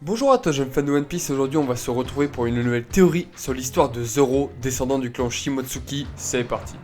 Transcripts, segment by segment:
Bonjour à toi jeune fan de One Piece, aujourd'hui on va se retrouver pour une nouvelle théorie sur l'histoire de Zoro, descendant du clan Shimotsuki, c'est parti.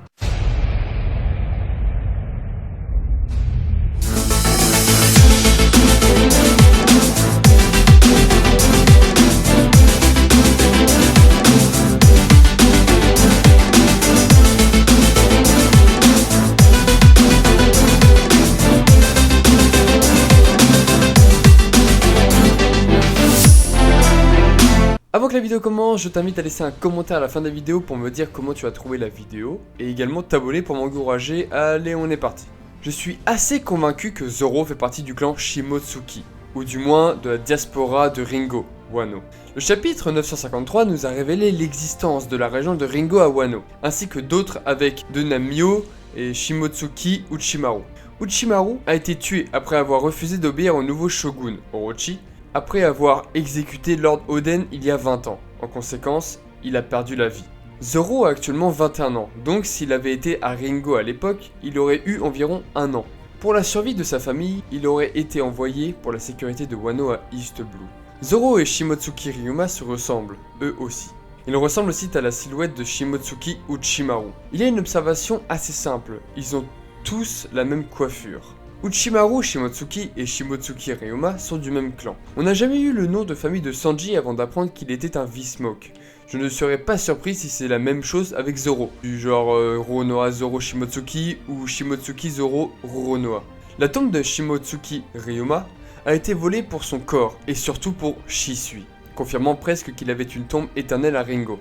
Avant que la vidéo commence, je t'invite à laisser un commentaire à la fin de la vidéo pour me dire comment tu as trouvé la vidéo, et également t'abonner pour m'encourager. Allez, on est parti. Je suis assez convaincu que Zoro fait partie du clan Shimotsuki, ou du moins de la diaspora de Ringo, Wano. Le chapitre 953 nous a révélé l'existence de la région de Ringo à Wano, ainsi que d'autres avec de Namio et Shimotsuki Uchimaru. Uchimaru a été tué après avoir refusé d'obéir au nouveau shogun, Orochi, après avoir exécuté Lord Oden il y a 20 ans. En conséquence, il a perdu la vie. Zoro a actuellement 21 ans, donc s'il avait été à Ringo à l'époque, il aurait eu environ 1 an. Pour la survie de sa famille, il aurait été envoyé pour la sécurité de Wano à East Blue. Zoro et Shimotsuki Ryuma se ressemblent, eux aussi. Ils ressemblent aussi à la silhouette de Shimotsuki Uchimaru. Il y a une observation assez simple, ils ont tous la même coiffure. Uchimaru Shimotsuki et Shimotsuki Ryuma sont du même clan. On n'a jamais eu le nom de famille de Sanji avant d'apprendre qu'il était un V-Smoke. Je ne serais pas surpris si c'est la même chose avec Zoro, du genre Roronoa Zoro Shimotsuki ou Shimotsuki Zoro Roronoa. La tombe de Shimotsuki Ryuma a été volée pour son corps et surtout pour Shisui, confirmant presque qu'il avait une tombe éternelle à Ringo.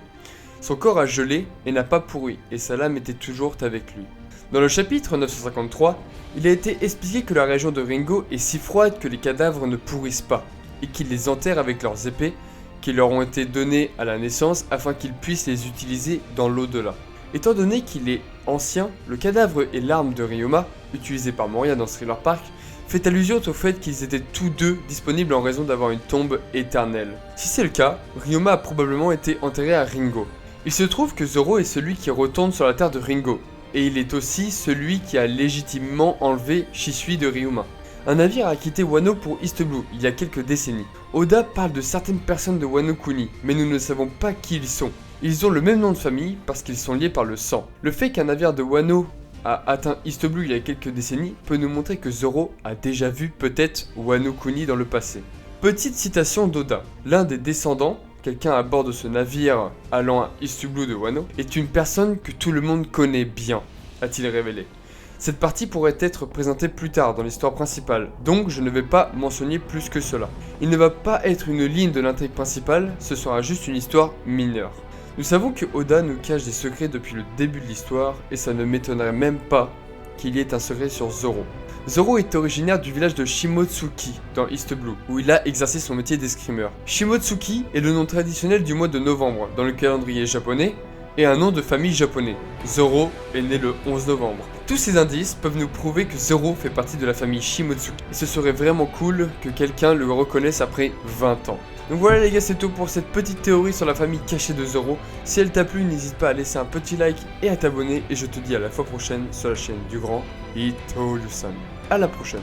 Son corps a gelé et n'a pas pourri, et sa lame était toujours avec lui. Dans le chapitre 953, il a été expliqué que la région de Ringo est si froide que les cadavres ne pourrissent pas, et qu'ils les enterrent avec leurs épées qui leur ont été données à la naissance afin qu'ils puissent les utiliser dans l'au-delà. Étant donné qu'il est ancien, le cadavre et l'arme de Ryoma, utilisée par Moria dans Thriller Bark, fait allusion au fait qu'ils étaient tous deux disponibles en raison d'avoir une tombe éternelle. Si c'est le cas, Ryoma a probablement été enterré à Ringo. Il se trouve que Zoro est celui qui retourne sur la terre de Ringo, et il est aussi celui qui a légitimement enlevé Shisui de Ryuma. Un navire a quitté Wano pour East Blue il y a quelques décennies. Oda parle de certaines personnes de Wano Kuni, mais nous ne savons pas qui ils sont. Ils ont le même nom de famille parce qu'ils sont liés par le sang. Le fait qu'un navire de Wano a atteint East Blue il y a quelques décennies peut nous montrer que Zoro a déjà vu peut-être Wano Kuni dans le passé. Petite citation d'Oda, l'un des descendants, quelqu'un à bord de ce navire allant à East Blue de Wano, est une personne que tout le monde connaît bien, a-t-il révélé. Cette partie pourrait être présentée plus tard dans l'histoire principale, donc je ne vais pas mentionner plus que cela. Il ne va pas être une ligne de l'intrigue principale, ce sera juste une histoire mineure. Nous savons que Oda nous cache des secrets depuis le début de l'histoire, et ça ne m'étonnerait même pas qu'il y ait un secret sur Zoro. Zoro est originaire du village de Shimotsuki, dans East Blue, où il a exercé son métier d'escrimeur. Shimotsuki est le nom traditionnel du mois de novembre, dans le calendrier japonais, et un nom de famille japonais. Zoro est né le 11 novembre. Tous ces indices peuvent nous prouver que Zoro fait partie de la famille Shimotsuki, et ce serait vraiment cool que quelqu'un le reconnaisse après 20 ans. Donc voilà les gars, c'est tout pour cette petite théorie sur la famille cachée de Zoro. Si elle t'a plu, n'hésite pas à laisser un petit like et à t'abonner, et je te dis à la fois prochaine sur la chaîne du grand Itto-san. À la prochaine.